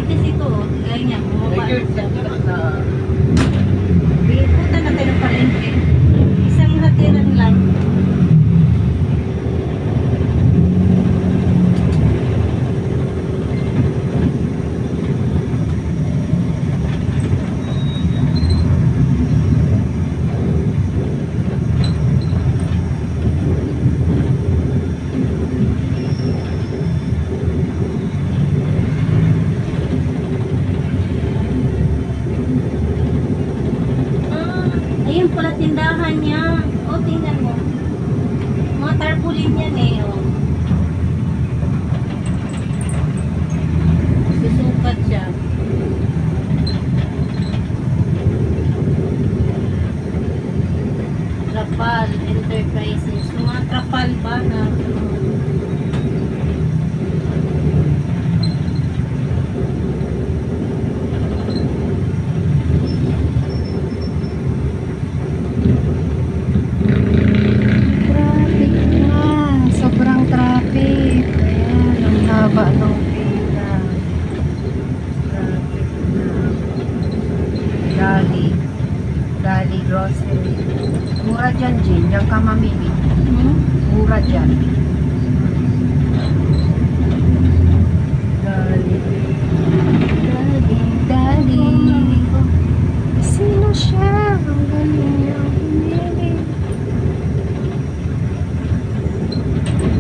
kasi ito, gaya niya, bumaba na siya. Punta na tayo ng palengke. Isang hatiran lang. Ayun pala tindahan niya. O, tingnan mo. Mga tarpaulin yan eh. O. Susukat siya. Trapal Enterprises. Mga trapal ba na? Haba ng pila. Gali grocery. Mura dyan, Jin. Diyan ka mamili. Mura dyan. Gali. Sino siya? Ang galing niya.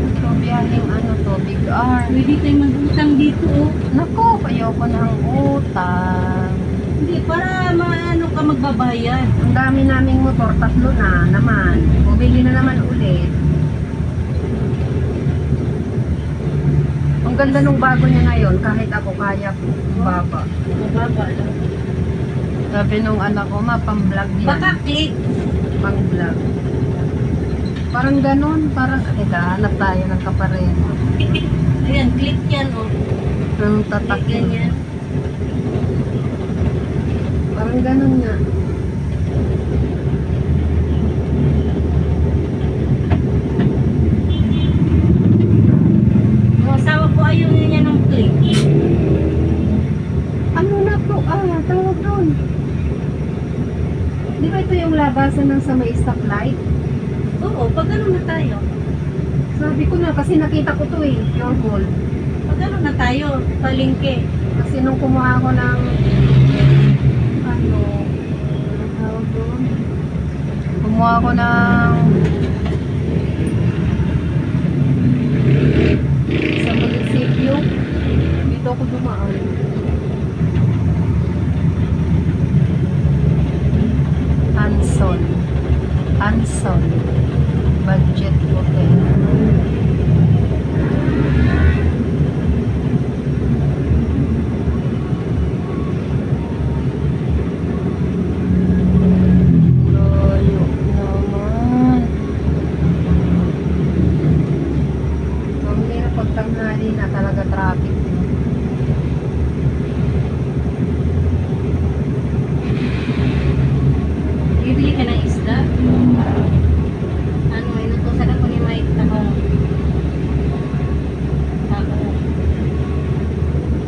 Ito, biyaheng ano to, Big R. Pwede tayo mag-utang dito oh. Nako, ayoko ng utang. Hindi, para maano ka magbabayad. Ang dami naming motor, 3 na naman. Bumili na naman ulit. Ang ganda nung bago niya ngayon, kahit ako kaya ko. Baba. Mababa lang. Sabi nung anak ko, pang-vlog yan. Baka click. Pang-vlog. Parang ganun, parang, hanap tayo ng kapareno. Ayan, click yan oh. Ang tatak Click ganyan. Parang ganun nga. Yung asawa ko ayaw niya ng click. Ano na po? Tawag doon. Di ba ito yung labasan ng sa may stoplight? Oo, pag ano na tayo? Sabi ko na, kasi nakita ko to eh, pure gold. Pag ano na tayo? Palengke. Kasi nung kumuha ako ng ano tawag doon? Kumuha ako ng sa munisipyo. Dito ako dumaan. Anson Budget Hotel. Na talaga traffic. Bibili ka ng isda? Ano, inutusan ako ni Mike tahong.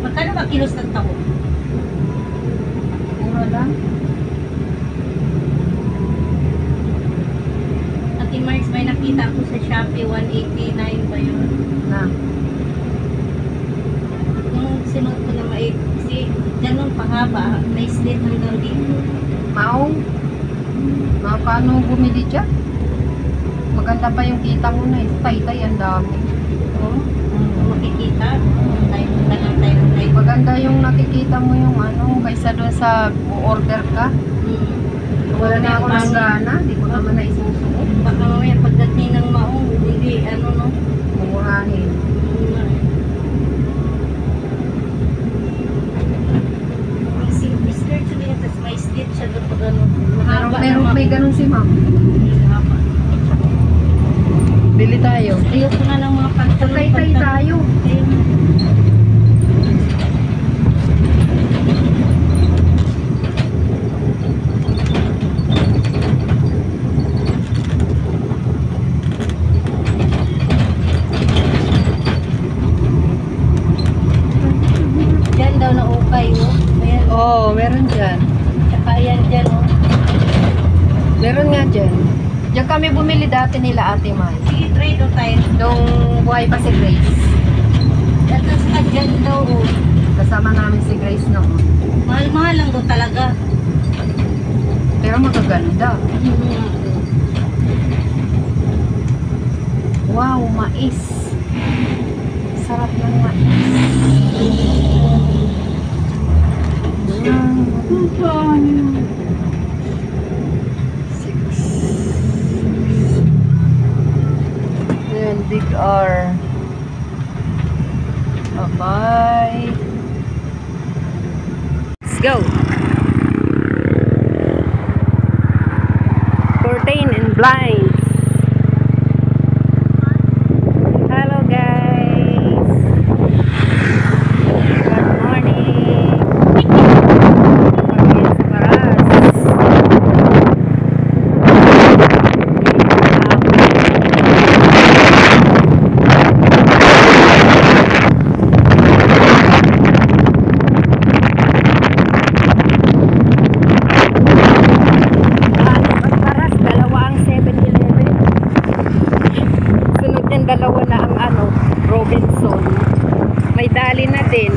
Magkano ba kilos ng tahong? Mura lang. Ate Marks, may nakita ko sa Shopee, 189 ba yun? Na. Sinuot ko na mait kasi ganun pahaba, may slit hanggang dito. Maong? Paano bumili dyan? Maganda pa yung kita mo na eh. Tay-tay, ang dami. Oo, makikita. Tayo. Maganda yung nakikita mo yung ano, kaysa doon sa order ka. Wala na ako ng gana, di ko naman na isusuot. Baka mamaya pagdating ng maong, hindi, ano no? Mumurahin. Skirt siya tapos may slit siya doon pag ano. May ganun si ma'am. Bili tayo. Ayoko na ng mga pantalon. Tay-tay tayo. Diyan daw na kayo. Ayan. Oo, meron dyan. Tsaka ayan dyan, oh. Meron nga dyan. Diyan kami bumili dati nila Ate Mai. Sige, try daw tayo. Nung buhay pa si Grace. Ito sa dyan daw, oh. Kasama namin si Grace noon. Mahal-mahal lang daw talaga. Pero magaganda. Wow, mais. Sarap ng mais. Ayan, big R. Bye-bye. Let's go. Curtain and blinds. Hello guys. Good morning. Pagkis paras. Dalawa na ang Robinson. May dali na din.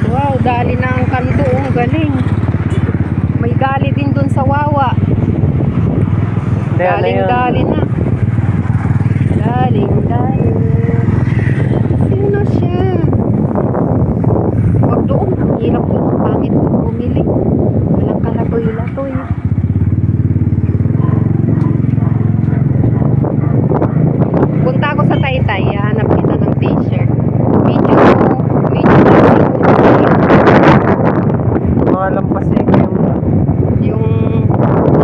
Wow, dali na ang kanto. Ang galing. May dali din dun sa Wawa. Dali na. Dali. Sino siya? Wag doon. Ang hirap doon. Ang pangit doon bumili. Walang kalatoy-latoy. Punta ako sa Taytay, hanap kita ng t-shirt. Medyo Mga lampasing yung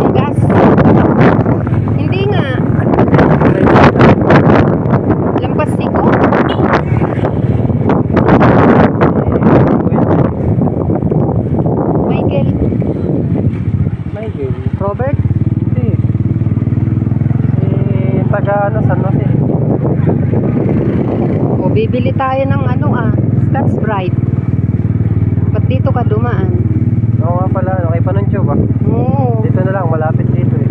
tigas. Hindi nga. Lampasiko. Michael. Michael. Robert. Hindi. Taga San Jose. O, bibili tayo ng Scotch Brite. Ba't dito ka dumaan? Oo nga pala, kay Panuncho ba? Oo. Dito na lang, malapit dito eh.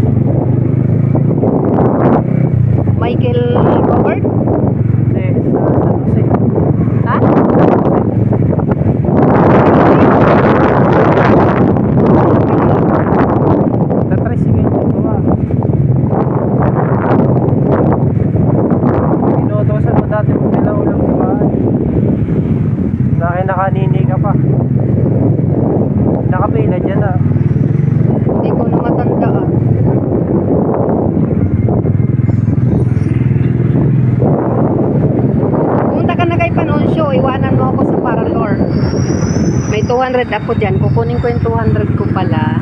Michael Robert? Hindi, sa San Jose. Ha? Sa tricycle dito ba? Inuutosan mo dati mo nila ulam sa bahay. Nakanini ka pa. Nakapila dyan ah. Hindi ko na matandaan. Pumunta ka na kay Panunsyo, iwanan mo ako sa Parador. May 200 ako dyan. Kukunin ko yung 200 ko pala.